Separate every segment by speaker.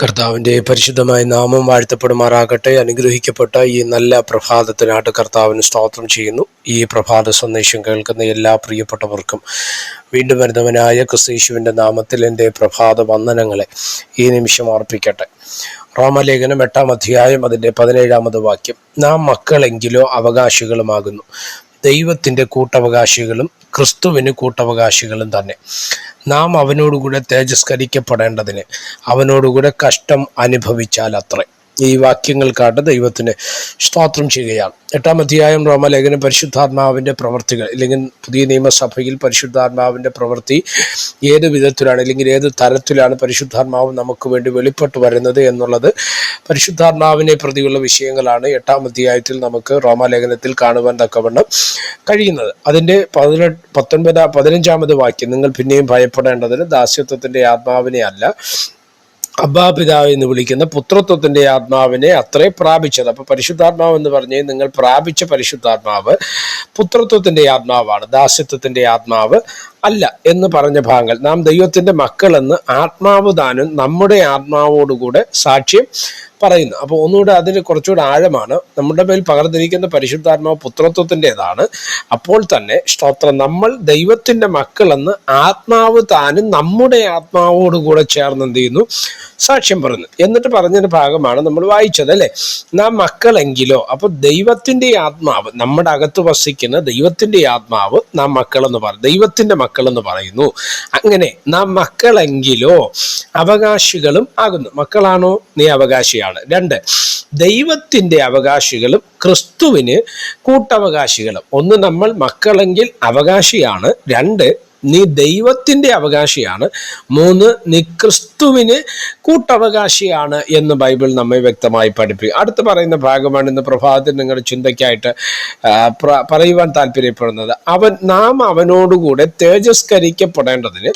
Speaker 1: കർത്താവിൻ്റെ പരിശുദ്ധമായ നാമം വാഴ്ത്തപ്പെടുമാറാകട്ടെ. അനുഗ്രഹിക്കപ്പെട്ട ഈ നല്ല പ്രഭാതത്തിനായിട്ട് കർത്താവിന് സ്തോത്രം ചെയ്യുന്നു. ഈ പ്രഭാത സന്ദേശം കേൾക്കുന്ന എല്ലാ പ്രിയപ്പെട്ടവർക്കും വീണ്ടും വരുന്നവനായ ക്രിസ്തയേശുവിൻ്റെ നാമത്തിൽ എൻ്റെ പ്രഭാത വന്ദനങ്ങളെ ഈ നിമിഷം അർപ്പിക്കട്ടെ. റോമലേഖനം 8-ാം അധ്യായം അതിൻ്റെ 17-ാമത് വാക്യം, നാം മക്കളെങ്കിലോ അവകാശികളുമാകുന്നു, ദൈവത്തിൻ്റെ കൂട്ടവകാശികളും ക്രിസ്തുവിന് കൂട്ടവകാശികളും തന്നെ. നാം അവനോടുകൂടെ തേജസ്കരിക്കപ്പെടേണ്ടതിന് അവനോടുകൂടെ കഷ്ടം അനുഭവിച്ചാൽ അത്രേ. ഈ വാക്യങ്ങൾക്കായിട്ട് ദൈവത്തിന് സ്തോത്രം ചെയ്യുകയാണ്. 8-ാം അധ്യായം റോമലേഖനം പരിശുദ്ധാത്മാവിൻ്റെ പ്രവൃത്തികൾ, അല്ലെങ്കിൽ പുതിയ നിയമസഭയിൽ പരിശുദ്ധാത്മാവിൻ്റെ പ്രവൃത്തി ഏത് വിധത്തിലാണ് അല്ലെങ്കിൽ ഏത് തരത്തിലാണ് പരിശുദ്ധാത്മാവ് നമുക്ക് വേണ്ടി വെളിപ്പെട്ട് വരുന്നത് എന്നുള്ളത് പരിശുദ്ധാത്മാവിനെ പ്രതിയുള്ള വിഷയങ്ങളാണ് 8-ാം അധ്യായത്തിൽ നമുക്ക് റോമലേഖനത്തിൽ കാണുവാൻ തക്കവണ്ണം കഴിയുന്നത്. അതിൻ്റെ 15-ാമത് വാക്യം, നിങ്ങൾ പിന്നെയും ഭയപ്പെടേണ്ടതിന് ദാസ്യത്വത്തിൻ്റെ ആത്മാവിനെ അല്ല, അബ്ബാ പിതാവ് എന്ന് വിളിക്കുന്ന പുത്രത്വത്തിൻ്റെ ആത്മാവിനെ അത്രേ പ്രാപിച്ചത്. അപ്പോൾ പരിശുദ്ധാത്മാവ് എന്ന് പറഞ്ഞ് നിങ്ങൾ പ്രാപിച്ച പരിശുദ്ധാത്മാവ് പുത്രത്വത്തിൻ്റെ ആത്മാവാണ്, ദാസ്യത്വത്തിൻ്റെ ആത്മാവ് അല്ല എന്ന് പറഞ്ഞ ഭാഗങ്ങൾ. നാം ദൈവത്തിൻ്റെ മക്കളെന്ന് ആത്മാവ് താനും നമ്മുടെ ആത്മാവോടുകൂടെ സാക്ഷ്യം പറയുന്നു. അപ്പോൾ ഒന്നുകൂടെ അതിന് കുറച്ചുകൂടെ ആഴമാണ്. നമ്മുടെ മേൽ പകർന്നിരിക്കുന്ന പരിശുദ്ധാത്മാവ് പുത്രത്വത്തിൻ്റെതാണ്. അപ്പോൾ തന്നെ സ്തോത്രം, നമ്മൾ ദൈവത്തിൻ്റെ മക്കളെന്ന് ആത്മാവ് താനും നമ്മുടെ ആത്മാവോടുകൂടെ ചേർന്ന് എന്ത് ചെയ്യുന്നു, സാക്ഷ്യം പറയുന്നു. എന്നിട്ട് പറഞ്ഞൊരു ഭാഗമാണ് നമ്മൾ വായിച്ചത്, അല്ലേ? നാം മക്കളെങ്കിലോ, അപ്പോൾ ദൈവത്തിൻ്റെ ആത്മാവ്, നമ്മുടെ അകത്ത് വസിക്കുന്ന ദൈവത്തിൻ്റെ ആത്മാവ് നാം മക്കളെന്ന് പറയും, ദൈവത്തിൻ്റെ മക്കളെന്ന് പറയുന്നു. അങ്ങനെ നാം മക്കളെങ്കിലോ അവകാശികളും ആകുന്നു. മക്കളാണോ? നീ അവകാശിയാണ്. 2, ദൈവത്തിൻ്റെ അവകാശികളും ക്രിസ്തുവിന് കൂട്ടവകാശികളും. 1, നമ്മൾ മക്കളെങ്കിൽ അവകാശിയാണ്. 2, നീ ദൈവത്തിൻ്റെ അവകാശിയാണ്. 3, നീ ക്രിസ്തുവിന് കൂട്ടവകാശിയാണ് എന്ന് ബൈബിൾ നമ്മെ വ്യക്തമായി പഠിപ്പിക്കും. അടുത്ത് പറയുന്ന ഭാഗമാണ് ഇന്ന് പ്രഭാതത്തിൽ നിങ്ങളുടെ ചിന്തയ്ക്കായിട്ട് പറയുവാൻ താല്പര്യപ്പെടുന്നത്. നാം അവനോടുകൂടെ തേജസ്കരിക്കപ്പെടേണ്ടതിന്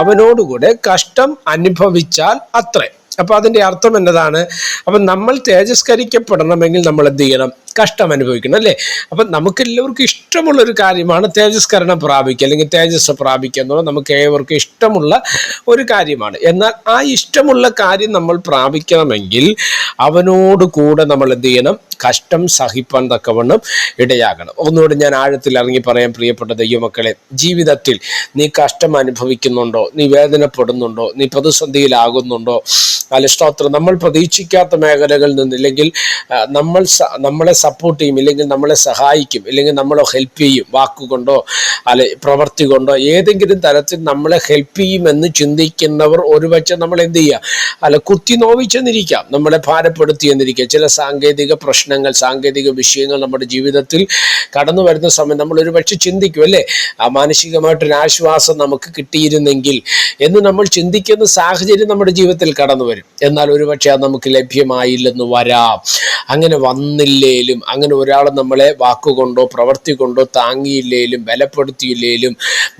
Speaker 1: അവനോടുകൂടെ കഷ്ടം അനുഭവിച്ചാൽ അത്രേ. അപ്പൊ അതിന്റെ അർത്ഥം എന്നതാണ്? അപ്പൊ നമ്മൾ തേജസ്കരിക്കപ്പെടണമെങ്കിൽ നമ്മൾ എന്ത് ചെയ്യണം? കഷ്ടം അനുഭവിക്കണം, അല്ലേ? അപ്പൊ നമുക്ക് എല്ലാവർക്കും ഇഷ്ടമുള്ളൊരു കാര്യമാണ് തേജസ്കരണം പ്രാപിക്കുക, അല്ലെങ്കിൽ തേജസ് പ്രാപിക്കുക എന്നുള്ളത് നമുക്ക് ഏവർക്കും ഇഷ്ടമുള്ള ഒരു കാര്യമാണ്. എന്നാൽ ആ ഇഷ്ടമുള്ള കാര്യം നമ്മൾ പ്രാപിക്കണമെങ്കിൽ അവനോട് കൂടെ നമ്മൾ എന്ത് ചെയ്യണം? കഷ്ടം സഹിപ്പാൻ തക്കവണ്ണം ഇടയാകണം. ഒന്നുകൂടെ ഞാൻ ആഴത്തിൽ ഇറങ്ങി പറയാൻ, പ്രിയപ്പെട്ട ദൈവമക്കളെ, ജീവിതത്തിൽ നീ കഷ്ടം അനുഭവിക്കുന്നുണ്ടോ? നീ വേദനപ്പെടുന്നുണ്ടോ? നീ പ്രതിസന്ധിയിലാകുന്നുണ്ടോ? അല്ല, സ്തോത്രം, നമ്മൾ പ്രതീക്ഷിക്കാത്ത മേഖലകളിൽ നിന്ന്, ഇല്ലെങ്കിൽ നമ്മളെ സപ്പോർട്ട് ചെയ്യും, ഇല്ലെങ്കിൽ നമ്മളെ സഹായിക്കും, ഇല്ലെങ്കിൽ നമ്മളെ ഹെൽപ്പ് ചെയ്യും, വാക്കുകൊണ്ടോ അല്ലെ പ്രവൃത്തി കൊണ്ടോ ഏതെങ്കിലും തരത്തിൽ നമ്മളെ ഹെൽപ്പ് ചെയ്യുമെന്ന് ചിന്തിക്കുന്നവർ ഒരുപക്ഷെ നമ്മൾ എന്ത് ചെയ്യുക, അല്ല കുത്തി നോവിച്ചെന്നിരിക്കാം, നമ്മളെ ഭാരപ്പെടുത്തി എന്നിരിക്കാം. ചില സാങ്കേതിക പ്രശ്നങ്ങൾ, സാങ്കേതിക വിഷയങ്ങൾ നമ്മുടെ ജീവിതത്തിൽ കടന്നു വരുന്ന സമയം നമ്മൾ ഒരുപക്ഷെ ചിന്തിക്കും, അല്ലേ, മാനസികമായിട്ടൊരു ആശ്വാസം നമുക്ക് കിട്ടിയിരുന്നെങ്കിൽ എന്ന് നമ്മൾ ചിന്തിക്കുന്ന സാഹചര്യം നമ്മുടെ ജീവിതത്തിൽ കടന്നു വരും. എന്നാൽ ഒരുപക്ഷെ അത് നമുക്ക് ലഭ്യമായില്ലെന്ന് വരാം. അങ്ങനെ വന്നില്ലേലും, അങ്ങനെ ഒരാൾ നമ്മളെ വാക്കുകൊണ്ടോ പ്രവൃത്തി കൊണ്ടോ താങ്ങിയില്ലേലും ബലപ്പെടുത്തിയില്ലേലും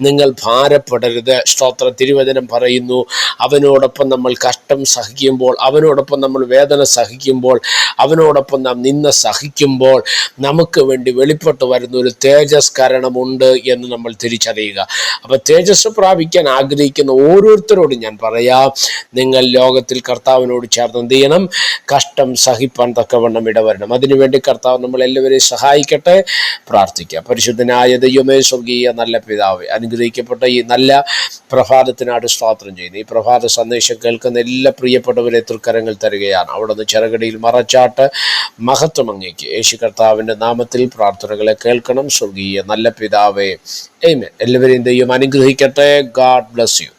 Speaker 1: നിങ്ങൾ ഭാരപ്പെടരുത്. സ്തോത്ര, തിരുവചനം പറയുന്നു, അവനോടൊപ്പം നമ്മൾ കഷ്ടം സഹിക്കുമ്പോൾ, അവനോടൊപ്പം നമ്മൾ വേദന സഹിക്കുമ്പോൾ, അവനോടൊപ്പം നാം നിന്ന സഹിക്കുമ്പോൾ നമുക്ക് വേണ്ടി വെളിപ്പെട്ട് വരുന്ന ഒരു തേജസ്കരണമുണ്ട് എന്ന് നമ്മൾ തിരിച്ചറിയുക. അപ്പൊ തേജസ് പ്രാപിക്കാൻ ആഗ്രഹിക്കുന്ന ഓരോരുത്തരോടും ഞാൻ പറയാം, നിങ്ങൾ ലോകത്തിൽ കർത്താവിനോട് ചേർന്ന് എന്ത് ചെയ്യണം? കഷ്ടം സഹിപ്പാൻ തക്കവണ്ണം ഇടവരണം. അതിനുവേണ്ടി കർത്താവ് നമ്മളെല്ലാവരെയും സഹായിക്കട്ടെ. പ്രാർത്ഥിക്കാം. പരിശുദ്ധനായ ദൈവമേ, സ്വർഗീയ നല്ല പിതാവേ, അനുഗ്രഹിക്കപ്പെട്ട ഈ നല്ല പ്രഭാതത്തിനായിട്ട് സ്തോത്രം ചെയ്യുന്നു. ഈ പ്രഭാത സന്ദേശം കേൾക്കുന്ന എല്ലാ പ്രിയപ്പെട്ടവരെ തൃക്കരങ്ങൾ തരികയാണ്. അവിടുന്ന് ചെറുകടിയിൽ മറച്ചാട്ട് മഹത്വം അങ്ങേക്ക്. യേശു കർത്താവിൻ്റെ നാമത്തിൽ പ്രാർത്ഥനകളെ കേൾക്കണം. സ്വർഗീയ നല്ല പിതാവേ, ആമേൻ. എല്ലാവരെയും ദൈവം അനുഗ്രഹിക്കട്ടെ. God bless you.